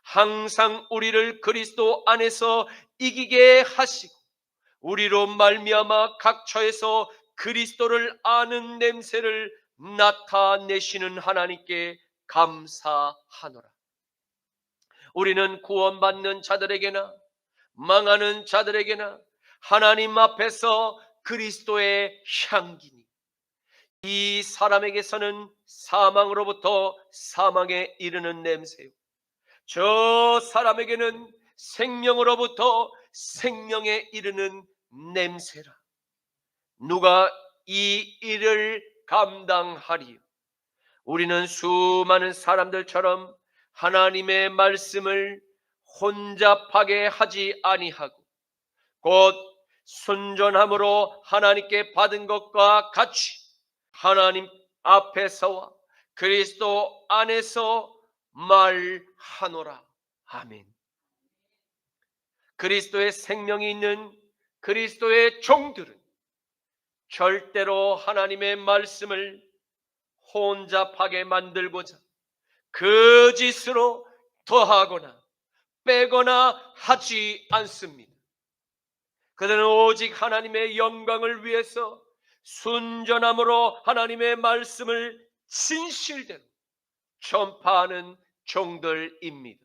항상 우리를 그리스도 안에서 이기게 하시고 우리로 말미암아 각 처에서 그리스도를 아는 냄새를 나타내시는 하나님께 감사하노라. 우리는 구원받는 자들에게나 망하는 자들에게나 하나님 앞에서 그리스도의 향기니 이 사람에게서는 사망으로부터 사망에 이르는 냄새요 저 사람에게는 생명으로부터 생명에 이르는 냄새라. 누가 이 일을 감당하리요? 우리는 수많은 사람들처럼 하나님의 말씀을 혼잡하게 하지 아니하고 곧 순전함으로 하나님께 받은 것과 같이 하나님 앞에서와 그리스도 안에서 말하노라. 아멘. 그리스도의 생명이 있는 그리스도의 종들은 절대로 하나님의 말씀을 혼잡하게 만들고자 거짓으로 더하거나 빼거나 하지 않습니다. 그들은 오직 하나님의 영광을 위해서 순전함으로 하나님의 말씀을 진실대로 전파하는 종들입니다.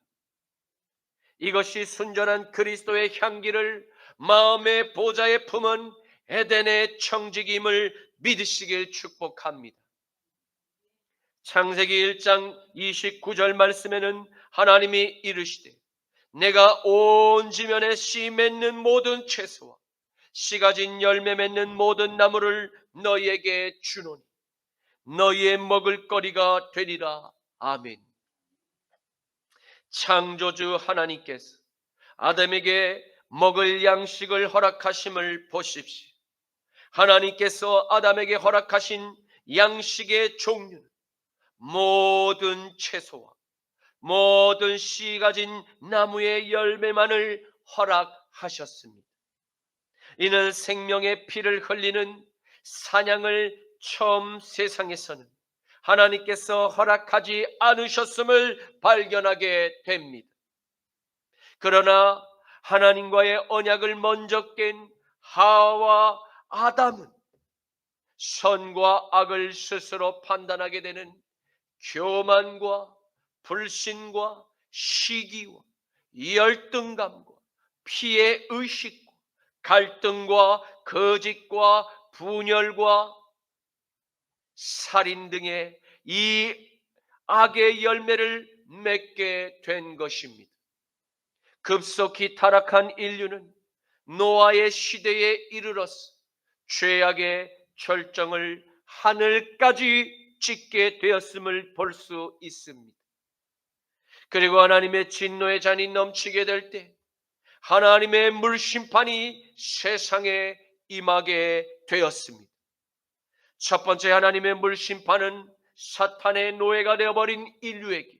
이것이 순전한 그리스도의 향기를 마음의 보좌에 품은 에덴의 청지기임을 믿으시길 축복합니다. 창세기 1장 29절 말씀에는 하나님이 이르시되 내가 온 지면에 씨 맺는 모든 채소와 씨 가진 열매 맺는 모든 나무를 너희에게 주노니 너희의 먹을 거리가 되리라. 아멘. 창조주 하나님께서 아담에게 먹을 양식을 허락하심을 보십시오. 하나님께서 아담에게 허락하신 양식의 종류는 모든 채소와 모든 씨 가진 나무의 열매만을 허락하셨습니다. 이는 생명의 피를 흘리는 사냥을 처음 세상에서는 하나님께서 허락하지 않으셨음을 발견하게 됩니다. 그러나 하나님과의 언약을 먼저 깬 하와와 아담은 선과 악을 스스로 판단하게 되는 교만과 불신과 시기와 열등감과 피해 의식과 갈등과 거짓과 분열과 살인 등의 이 악의 열매를 맺게 된 것입니다. 급속히 타락한 인류는 노아의 시대에 이르러서 죄악의 절정을 하늘까지 찍게 되었음을 볼 수 있습니다. 그리고 하나님의 진노의 잔이 넘치게 될 때 하나님의 물심판이 세상에 임하게 되었습니다. 첫 번째 하나님의 물심판은 사탄의 노예가 되어버린 인류에게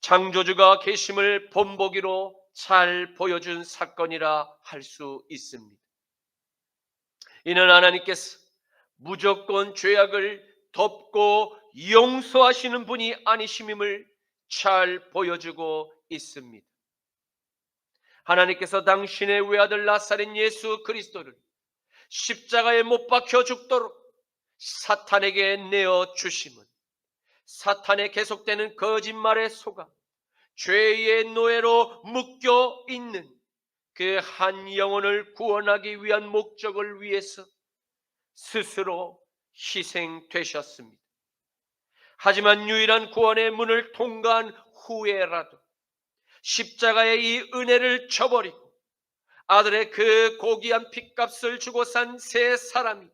창조주가 계심을 본보기로 잘 보여준 사건이라 할 수 있습니다. 이는 하나님께서 무조건 죄악을 덮고 용서하시는 분이 아니심임을 잘 보여주고 있습니다. 하나님께서 당신의 외아들 나사렛 예수 그리스도를 십자가에 못 박혀 죽도록 사탄에게 내어주심은 사탄의 계속되는 거짓말에 속아 죄의 노예로 묶여 있는 그 한 영혼을 구원하기 위한 목적을 위해서 스스로 희생되셨습니다. 하지만 유일한 구원의 문을 통과한 후에라도 십자가의 이 은혜를 저버리고 아들의 그 고귀한 핏값을 주고 산 세 사람이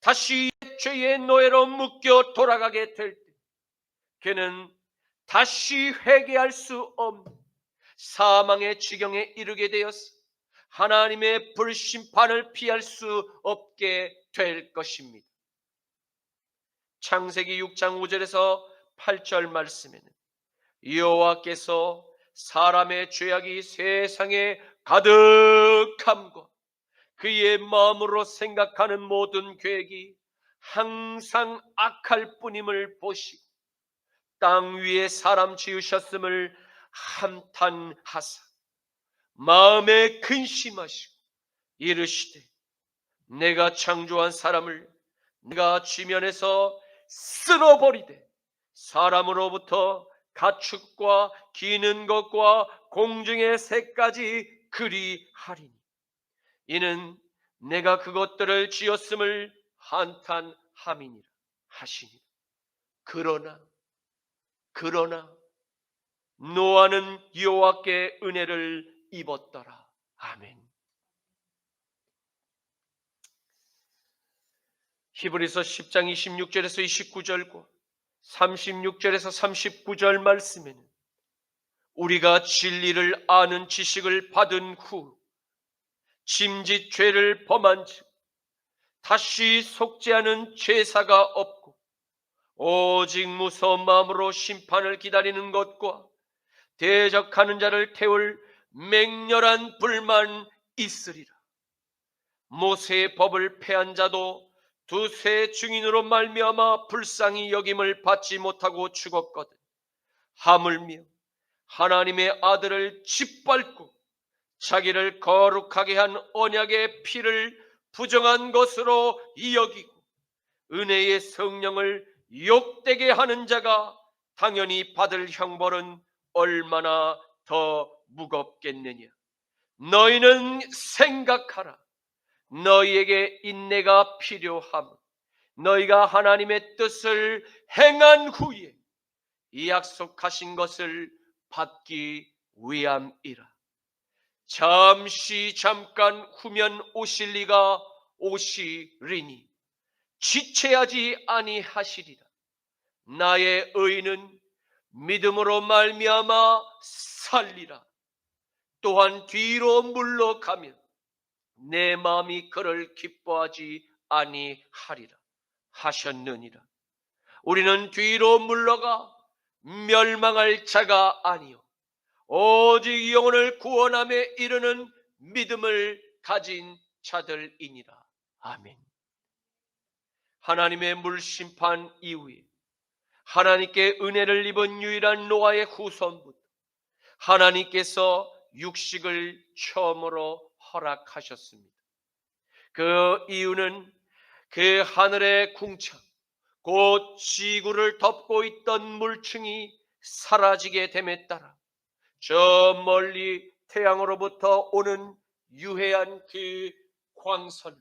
다시 죄의 노예로 묶여 돌아가게 될 때 그는 다시 회개할 수 없는 사망의 지경에 이르게 되어서 하나님의 불심판을 피할 수 없게 될 것입니다. 창세기 6장 5절에서 8절 말씀에는 여호와께서 사람의 죄악이 세상에 가득함과 그의 마음으로 생각하는 모든 계획이 항상 악할 뿐임을 보시고 땅 위에 사람 지으셨음을 감탄하사 마음에 근심하시고 이르시되 내가 창조한 사람을 내가 지면에서 쓸어버리되 사람으로부터 가축과 기는 것과 공중의 새까지 그리하리니 이는 내가 그것들을 지었음을 한탄함이니라 하시니 그러나 노아는 여호와께 은혜를 입었더라. 아멘. 히브리서 10장 26절에서 29절과 36절에서 39절 말씀에는 우리가 진리를 아는 지식을 받은 후 짐짓 죄를 범한 즉 다시 속죄하는 제사가 없고 오직 무서운 마음으로 심판을 기다리는 것과 대적하는 자를 태울 맹렬한 불만 있으리라. 모세의 법을 폐한 자도 두세 증인으로 말미암아 불쌍히 여김을 받지 못하고 죽었거든 하물며 하나님의 아들을 짓밟고 자기를 거룩하게 한 언약의 피를 부정한 것으로 여기고 은혜의 성령을 욕되게 하는 자가 당연히 받을 형벌은 얼마나 더 무겁겠느냐. 너희는 생각하라. 너희에게 인내가 필요함. 너희가 하나님의 뜻을 행한 후에 이 약속하신 것을 받기 위함이라. 잠깐 후면 오실 이가 오시리니 지체하지 아니하시리라. 나의 의는 믿음으로 말미암아 살리라. 또한 뒤로 물러가면 내 마음이 그를 기뻐하지 아니하리라 하셨느니라. 우리는 뒤로 물러가 멸망할 자가 아니요 오직 영혼을 구원함에 이르는 믿음을 가진 자들이니라. 아멘. 하나님의 물심판 이후에 하나님께 은혜를 입은 유일한 노아의 후손부터 하나님께서 육식을 처음으로 허락하셨습니다. 그 이유는 그 하늘의 궁창, 곧 지구를 덮고 있던 물층이 사라지게 됨에 따라 저 멀리 태양으로부터 오는 유해한 그 광선을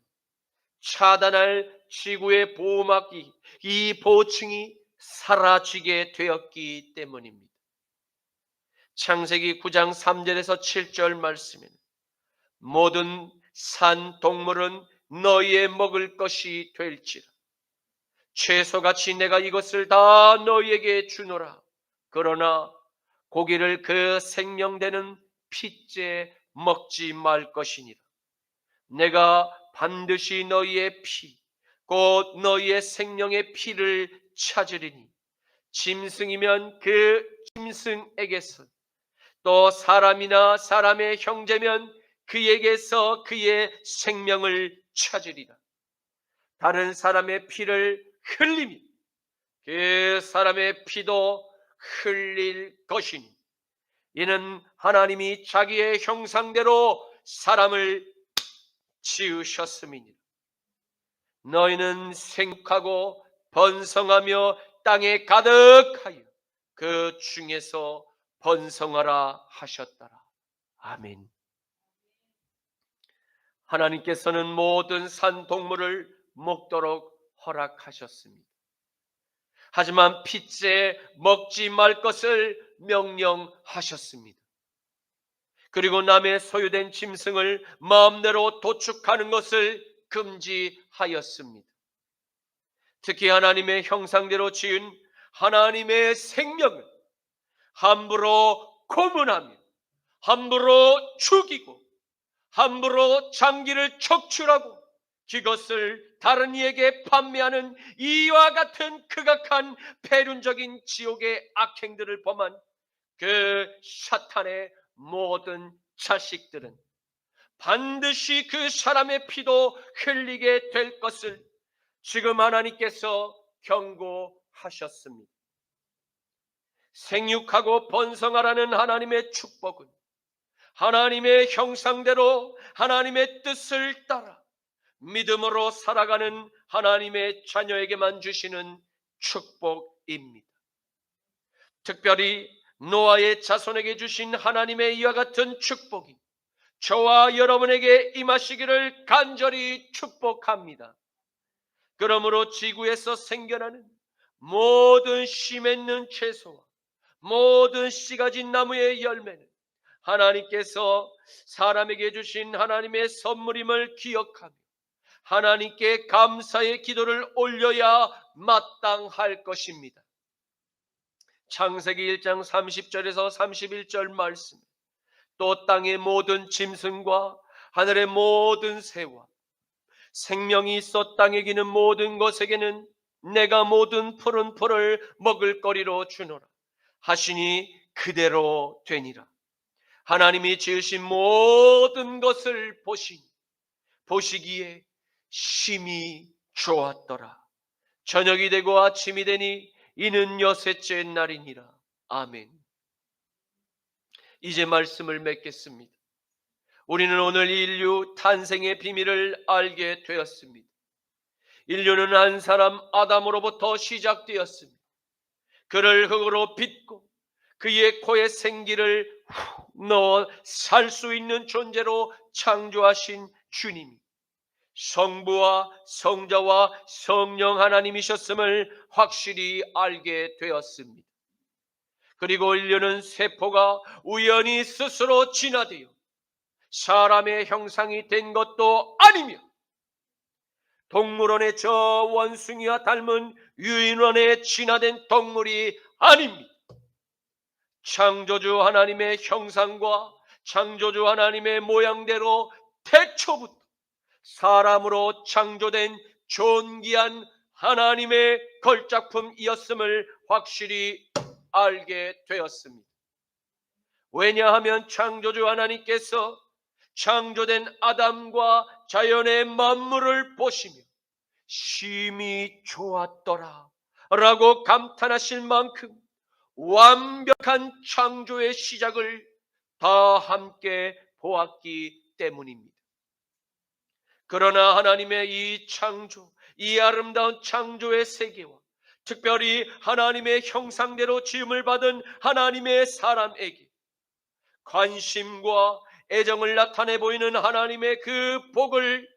차단할 지구의 보호막이, 이 보층이 사라지게 되었기 때문입니다. 창세기 9장 3절에서 7절 말씀에는 모든 산 동물은 너희의 먹을 것이 될지라. 채소같이 내가 이것을 다 너희에게 주노라. 그러나 고기를 그 생명되는 핏째 먹지 말 것이니라. 내가 반드시 너희의 피, 곧 너희의 생명의 피를 찾으리니 짐승이면 그 짐승에게서, 또 사람이나 사람의 형제면 그에게서 그의 생명을 찾으리라. 다른 사람의 피를 흘리면 그 사람의 피도 흘릴 것이니 이는 하나님이 자기의 형상대로 사람을 지으셨음이니라. 너희는 생육하고 번성하며 땅에 가득하여 그 중에서 번성하라 하셨더라. 아멘. 하나님께서는 모든 산 동물을 먹도록 허락하셨습니다. 하지만 핏째 먹지 말 것을 명령하셨습니다. 그리고 남의 소유된 짐승을 마음대로 도축하는 것을 금지하였습니다. 특히 하나님의 형상대로 지은 하나님의 생명을 함부로 고문하며 함부로 죽이고 함부로 장기를 척출하고 그것을 다른 이에게 판매하는 이와 같은 극악한 배륜적인 지옥의 악행들을 범한 그 사탄의 모든 자식들은 반드시 그 사람의 피도 흘리게 될 것을 지금 하나님께서 경고하셨습니다. 생육하고 번성하라는 하나님의 축복은 하나님의 형상대로 하나님의 뜻을 따라 믿음으로 살아가는 하나님의 자녀에게만 주시는 축복입니다. 특별히 노아의 자손에게 주신 하나님의 이와 같은 축복이 저와 여러분에게 임하시기를 간절히 축복합니다. 그러므로 지구에서 생겨나는 모든 씨 맺는 채소와 모든 씨 가진 나무의 열매는 하나님께서 사람에게 주신 하나님의 선물임을 기억하며 하나님께 감사의 기도를 올려야 마땅할 것입니다. 창세기 1장 30절에서 31절 말씀, 또 땅의 모든 짐승과 하늘의 모든 새와 생명이 있어 땅에 기는 모든 것에게는 내가 모든 푸른 풀을 먹을 거리로 주노라 하시니 그대로 되니라. 하나님이 지으신 모든 것을 보시기에 심히 좋았더라. 저녁이 되고 아침이 되니 이는 여섯째 날이니라. 아멘. 이제 말씀을 맺겠습니다. 우리는 오늘 인류 탄생의 비밀을 알게 되었습니다. 인류는 한 사람 아담으로부터 시작되었습니다. 그를 흙으로 빚고 그의 코에 생기를 넣어 살 수 있는 존재로 창조하신 주님이 성부와 성자와 성령 하나님이셨음을 확실히 알게 되었습니다. 그리고 인류는 세포가 우연히 스스로 진화되어 사람의 형상이 된 것도 아니며 동물원의 저 원숭이와 닮은 유인원에 진화된 동물이 아닙니다. 창조주 하나님의 형상과 창조주 하나님의 모양대로 태초부터 사람으로 창조된 존귀한 하나님의 걸작품이었음을 확실히 알게 되었습니다. 왜냐하면 창조주 하나님께서 창조된 아담과 자연의 만물을 보시며 심히 좋았더라 라고 감탄하실 만큼 완벽한 창조의 시작을 다 함께 보았기 때문입니다. 그러나 하나님의 이 창조, 이 아름다운 창조의 세계와 특별히 하나님의 형상대로 지음을 받은 하나님의 사람에게 관심과 애정을 나타내 보이는 하나님의 그 복을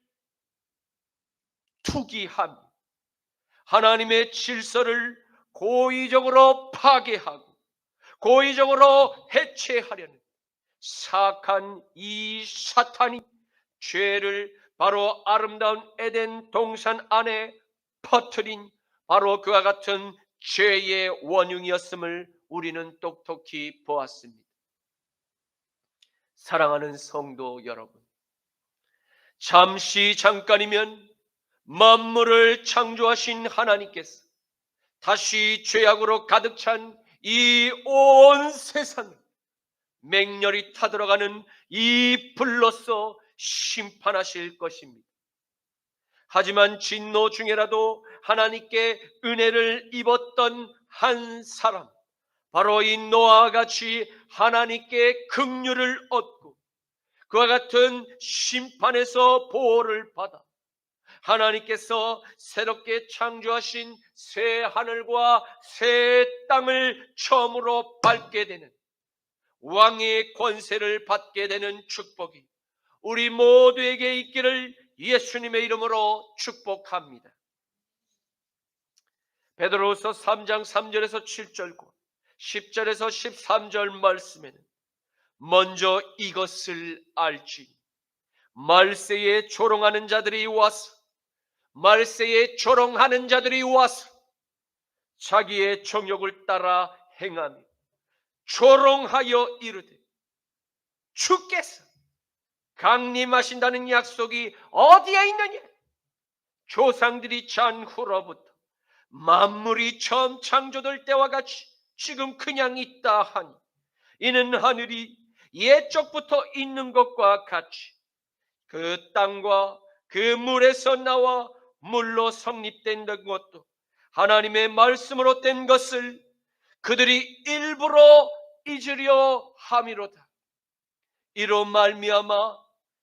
투기하며 하나님의 질서를 고의적으로 파괴하고 고의적으로 해체하려는 사악한 이 사탄이 죄를 바로 아름다운 에덴 동산 안에 퍼뜨린 바로 그와 같은 죄의 원흉이었음을 우리는 똑똑히 보았습니다. 사랑하는 성도 여러분, 잠깐이면 만물을 창조하신 하나님께서 다시 죄악으로 가득 찬 이 온 세상을 맹렬히 타들어가는 이 불로서 심판하실 것입니다. 하지만 진노 중에라도 하나님께 은혜를 입었던 한 사람, 바로 이 노아와 같이 하나님께 긍휼을 얻고 그와 같은 심판에서 보호를 받아 하나님께서 새롭게 창조하신 새 하늘과 새 땅을 처음으로 밟게 되는 왕의 권세를 받게 되는 축복이 우리 모두에게 있기를 예수님의 이름으로 축복합니다. 베드로후서 3장 3절에서 7절과 10절에서 13절 말씀에는 먼저 이것을 알지 말세에 조롱하는 자들이 와서 자기의 정욕을 따라 행하며 조롱하여 이르되 주께서 강림하신다는 약속이 어디에 있느냐? 조상들이 잔 후로부터 만물이 처음 창조될 때와 같이 지금 그냥 있다 하니 이는 하늘이 옛적부터 있는 것과 같이 그 땅과 그 물에서 나와 물로 성립된 것도 하나님의 말씀으로 된 것을 그들이 일부러 잊으려 함이로다. 이로 말미암아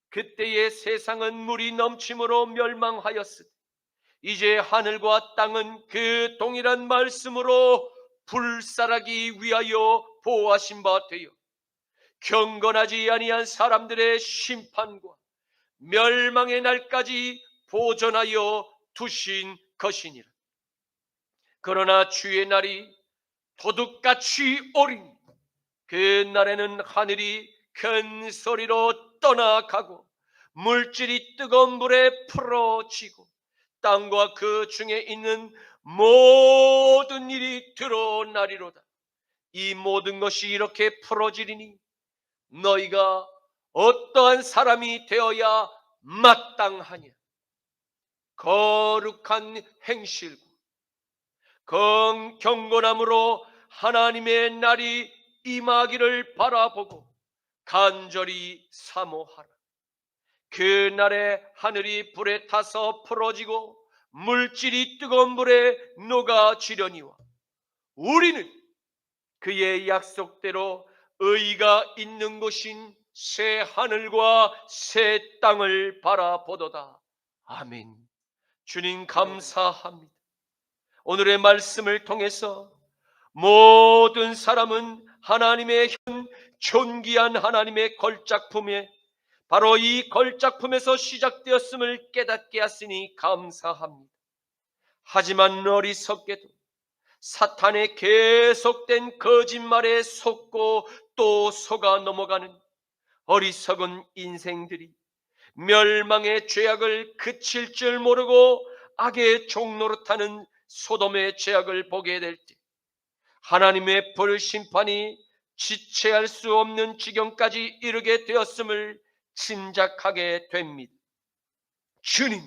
그때의 세상은 물이 넘침으로 멸망하였으니 이제 하늘과 땅은 그 동일한 말씀으로 불살하기 위하여 보호하신 바 되어 경건하지 아니한 사람들의 심판과 멸망의 날까지 보존하여 두신 것이니라. 그러나 주의 날이 도둑같이 오리니 그 날에는 하늘이 큰 소리로 떠나가고 물질이 뜨거운 물에 풀어지고 땅과 그 중에 있는 모든 일이 드러나리로다. 이 모든 것이 이렇게 풀어지리니 너희가 어떠한 사람이 되어야 마땅하냐? 거룩한 행실과 경건함으로 하나님의 날이 임하기를 바라보고 간절히 사모하라. 그 날에 하늘이 불에 타서 풀어지고 물질이 뜨거운 물에 녹아지려니와 우리는 그의 약속대로 의가 있는 곳인 새 하늘과 새 땅을 바라보도다. 아멘. 주님 감사합니다. 오늘의 말씀을 통해서 모든 사람은 하나님의 존귀한 하나님의 걸작품에 바로 이 걸작품에서 시작되었음을 깨닫게 하시니 감사합니다. 하지만 어리석게도 사탄의 계속된 거짓말에 속고 또 속아 넘어가는 어리석은 인생들이 멸망의 죄악을 그칠 줄 모르고 악의 종로로 타는 소돔의 죄악을 보게 될 때 하나님의 불심판이 지체할 수 없는 지경까지 이르게 되었음을 짐작하게 됩니다. 주님,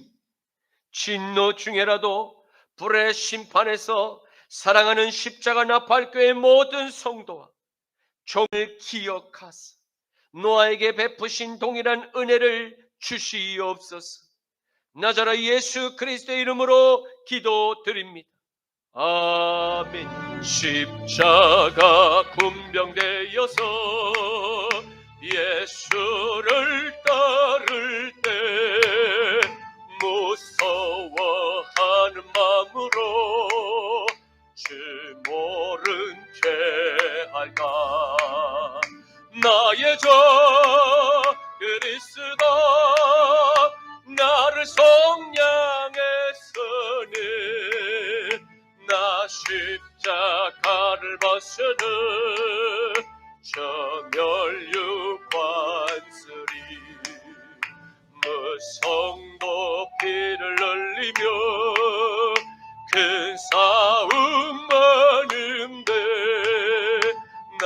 진노 중에라도 불의 심판에서 사랑하는 십자가 나팔교회 모든 성도와 종을 기억하사 노아에게 베푸신 동일한 은혜를 주시옵소서. 나자라 예수 그리스도의 이름으로 기도드립니다. 아멘. 십자가 군병되어서 예수를 따를 때 무서워하는 마음으로 주 모른 죄 할까. 나의 저 그리스도 나를 속량했으니 나 십자가를 벗으는 저 멸류관쓰리 무성도 피를 흘리며 큰 싸움 많은데 나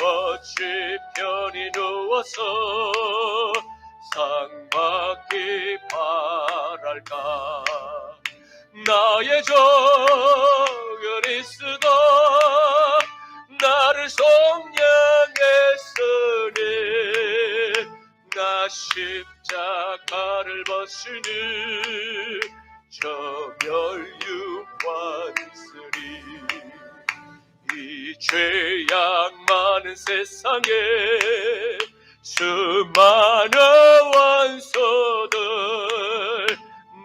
어찌 편히 누워서 상 받기 바랄까. 나의 주 그리스도 나를 속량했으니 나 십자가를 벗으니 저 멸류관쓰리 이 죄악 많은 세상에 수많은 원수들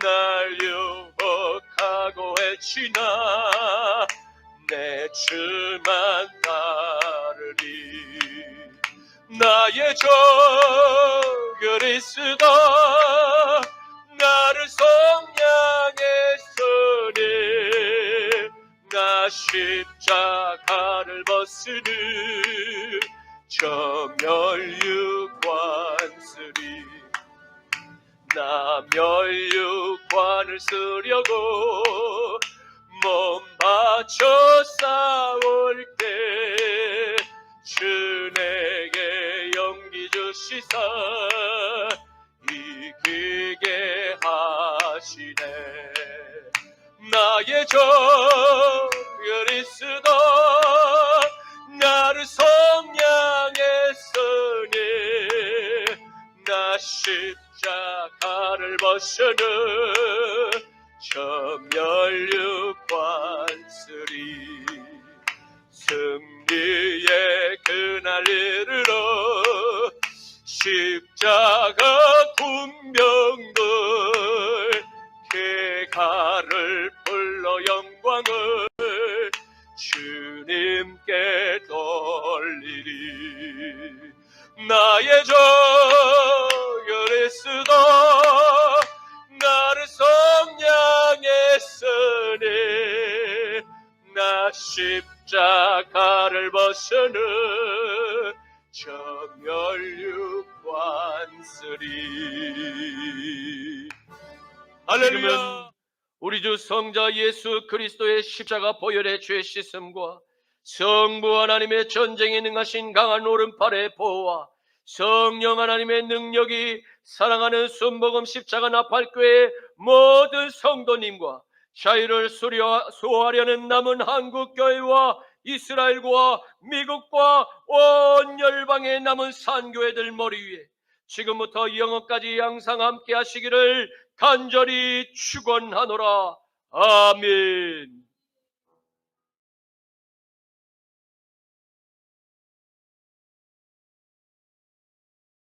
날 유혹하고 해치나 내 주만 따르리. 나의 주 그리스도 나를 속량했으니 나 십자가를 벗으니 저 멸류관쓰리 나 멸류관을 쓰려고 몸 바쳐 싸울 때 주 내게 용기 주시사 이기게 하시네. 나의 주 그리스도 나를 속량했으니 나 십자가를 벗으는 저 멸류관쓰리 승리의 그날 이르러 십자가 군병들 쾌가를 불러 영광을 주님께 돌리리. 나의 주 그리스도 나를 속량했으니 나 십자가를 벗으는 저 멸류관쓰리. 할렐루야. 우리 주 성자 예수 그리스도의 십자가 보혈의 죄 씻음과 성부 하나님의 전쟁에 능하신 강한 오른팔의 보호와 성령 하나님의 능력이 사랑하는 순복음 십자가 나팔교회의 모든 성도님과 자유를 수호하려는 남은 한국교회와 이스라엘과 미국과 온 열방의 남은 산교회들 머리 위에 지금부터 영원까지 항상 함께 하시기를 간절히 축원하노라. 아멘.